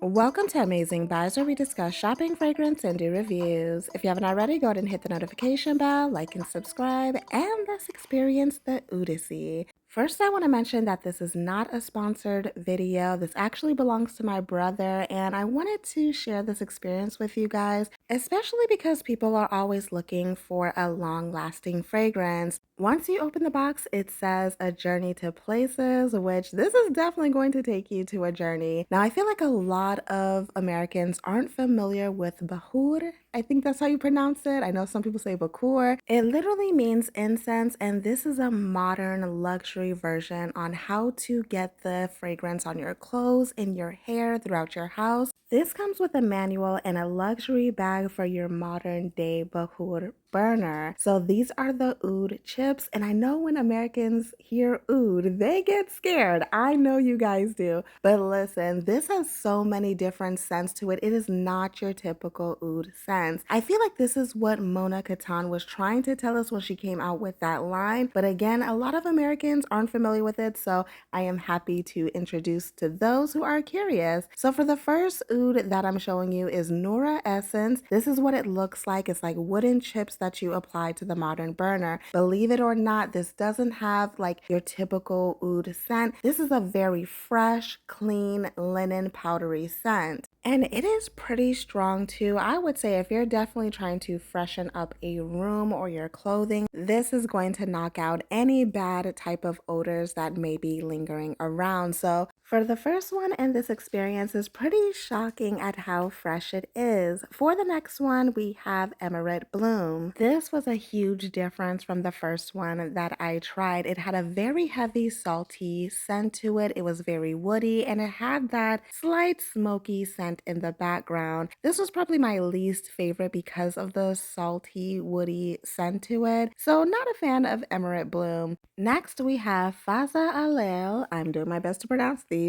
Welcome to Amazing Buys, where we discuss shopping, fragrance, and do reviews. If you haven't already, go ahead and hit the notification bell, like and subscribe, and let's experience the Oudyssey. First, I want to mention that this is not a sponsored video. This actually belongs to my brother, and I wanted to share this experience with you guys, especially because people are always looking for a long-lasting fragrance. Once you open the box, it says a journey to places, which this is definitely going to take you to a journey. Now, I feel like a lot of Americans aren't familiar with Bakhoor. I think that's how you pronounce it. I know some people say Bakhoor. It literally means incense, and this is a modern luxury version on how to get the fragrance on your clothes, in your hair, throughout your house. This comes with a manual and a luxury bag for your modern day Bakhoor burner. So these are the oud chips, and I know when Americans hear oud, they get scared. I know you guys do. But listen, this has so many different scents to it. It is not your typical oud scents. I feel like this is what Mona Katan was trying to tell us when she came out with that line. But again, a lot of Americans aren't familiar with it, so I am happy to introduce to those who are curious. So for the first oud that I'm showing you is Noura Essence. This is what it looks like. It's like wooden chips that you apply to the modern burner. Believe it or not, this doesn't have like your typical oud scent. This is a very fresh, clean, linen powdery scent. And it is pretty strong too. I would say if you're definitely trying to freshen up a room or your clothing, this is going to knock out any bad type of odors that may be lingering around. So for the first one in this experience is pretty shocking at how fresh it is. For the next one, we have Emirate Bloom. This was a huge difference from the first one that I tried. It had a very heavy salty scent to it. It was very woody and it had that slight smoky scent in the background. This was probably my least favorite because of the salty woody scent to it. So not a fan of Emirate Bloom. Next we have Faza Alel. I'm doing my best to pronounce these.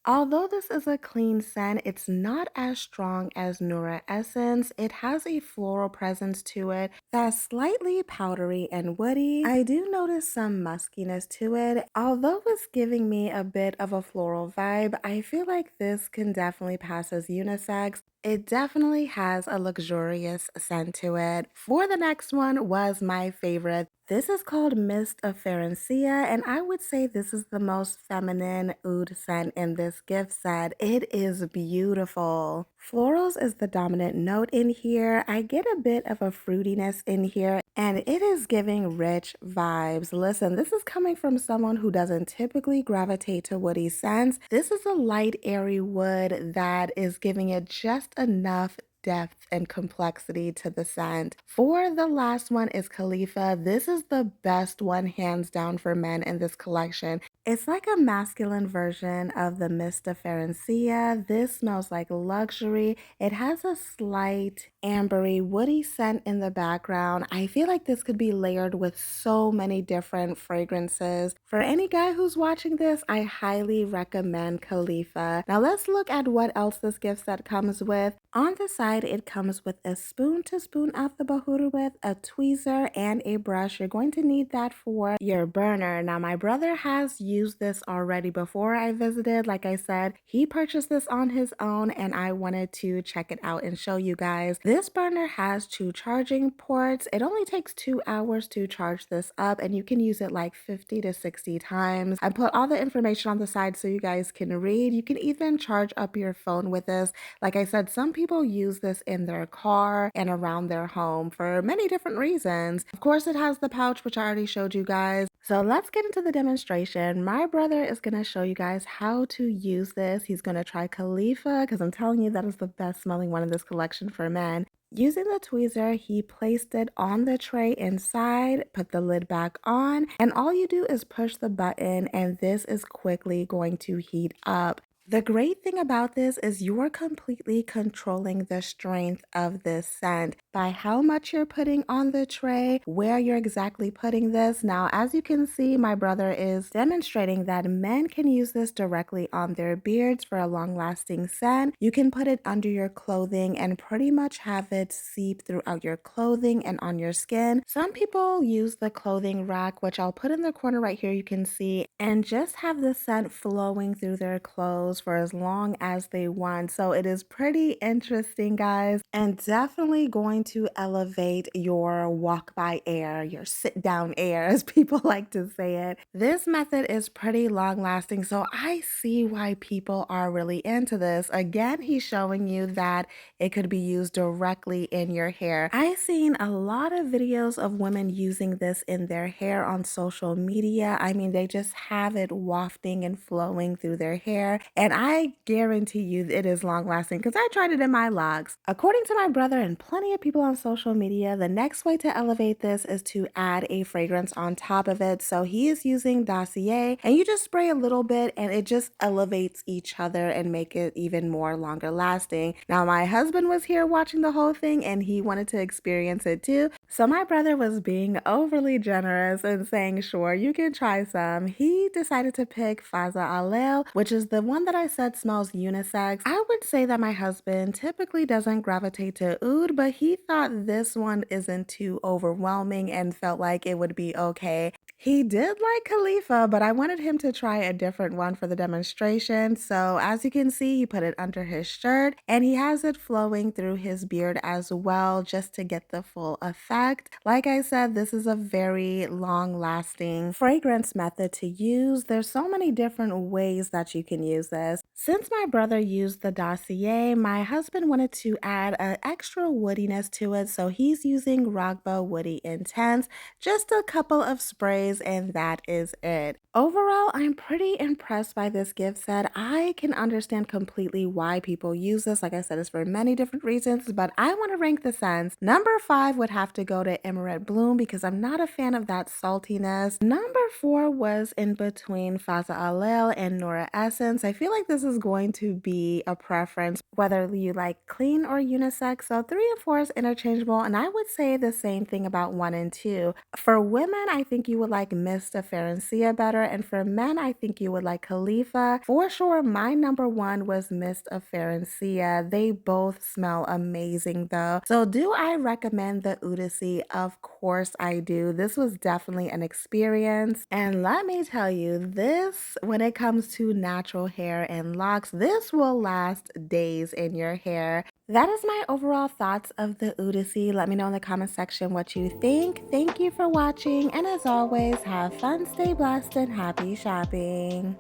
Although this is a clean scent, it's not as strong as Noura Essence. It has a floral presence to it that's slightly powdery and woody. I do notice some muskiness to it. Although it's giving me a bit of a floral vibe, I feel like this can definitely pass as unisex. It definitely has a luxurious scent to it. For the next one was my favorite. This is called Mist of Ferencia, and I would say this is the most feminine oud scent in this gift set. It is beautiful. Florals is the dominant note in here. I get a bit of a fruitiness in here, and it is giving rich vibes. Listen, this is coming from someone who doesn't typically gravitate to woody scents. This is a light, airy wood that is giving it just enough depth and complexity to the scent. For the last one is Khalifa. This is the best one hands down for men in this collection. It's like a masculine version of the Mist of Ferencia. This smells like luxury. It has a slight ambery, woody scent in the background. I feel like this could be layered with so many different fragrances. For any guy who's watching this, I highly recommend Khalifa. Now let's look at what else this gift set comes with. On the side, it comes with a spoon to spoon out the Bakhoor with, a tweezer, and a brush. You're going to need that for your burner. Now, my brother has used this already before I visited. Like I said, he purchased this on his own, and I wanted to check it out and show you guys. This burner has 2 charging ports. It only takes 2 hours to charge this up, and you can use it like 50 to 60 times. I put all the information on the side so you guys can read. You can even charge up your phone with this. Like I said, some people use this in their car and around their home for many different reasons. Of course, it has the pouch, which I already showed you guys. So let's get into the demonstration. My brother is going to show you guys how to use this. He's going to try Khalifa because I'm telling you that is the best smelling one in this collection for men. Using the tweezer, he placed it on the tray inside, put the lid back on, and all you do is push the button and this is quickly going to heat up. The great thing about this is you're completely controlling the strength of this scent by how much you're putting on the tray, where you're exactly putting this. Now, as you can see, my brother is demonstrating that men can use this directly on their beards for a long-lasting scent. You can put it under your clothing and pretty much have it seep throughout your clothing and on your skin. Some people use the clothing rack, which I'll put in the corner right here, you can see, and just have the scent flowing through their clothes clothes for as long as they want. So it is pretty interesting, guys, and definitely going to elevate your walk by air, your sit down air, as people like to say it. This method is pretty long lasting, so I see why people are really into this. Again, he's showing you that it could be used directly in your hair. I've seen a lot of videos of women using this in their hair on social media. I mean, they just have it wafting and flowing through their hair, and I guarantee you it is long lasting because I tried it in my locks. According to my brother and plenty of people on social media, the next way to elevate this is to add a fragrance on top of it. So he is using Dossier, and you just spray a little bit and it just elevates each other and make it even more longer lasting. Now, my husband was here watching the whole thing and he wanted to experience it too. So my brother was being overly generous and saying, sure, you can try some. He decided to pick Faza Alel, which is the one that I said smells unisex. I would say that my husband typically doesn't gravitate to oud, but he thought this one isn't too overwhelming and felt like it would be okay. He did like Khalifa, but I wanted him to try a different one for the demonstration. So as you can see, he put it under his shirt and he has it flowing through his beard as well, just to get the full effect. Like I said, this is a very long lasting fragrance method to use. There's so many different ways that you can use this. Since my brother used the Dossier, my husband wanted to add an extra woodiness to it. So he's using Ragba Woody Intense, just a couple of sprays, and that is it. Overall, I'm pretty impressed by this gift set. I can understand completely why people use this. Like I said, it's for many different reasons, but I want to rank the scents. Number 5 would have to go to Emerald Bloom because I'm not a fan of that saltiness. Number 4 was in between Faza Alel and Nora Essence. I feel like this is going to be a preference, whether you like clean or unisex. So 3 and 4 is interchangeable, and I would say the same thing about 1 and 2. For women, I think you would like Mist of Ferencia better, and for men, I think you would like Khalifa. For sure, my number 1 was Mist of Ferencia. They both smell amazing though. So do I recommend the Oudyssey? Of course I do. This was definitely an experience. And let me tell you, this, when it comes to natural hair and locks, this will last days in your hair. That is my overall thoughts of the Oudyssey. Let me know in the comment section what you think. Thank you for watching, and as always, have fun, stay blessed, and happy shopping.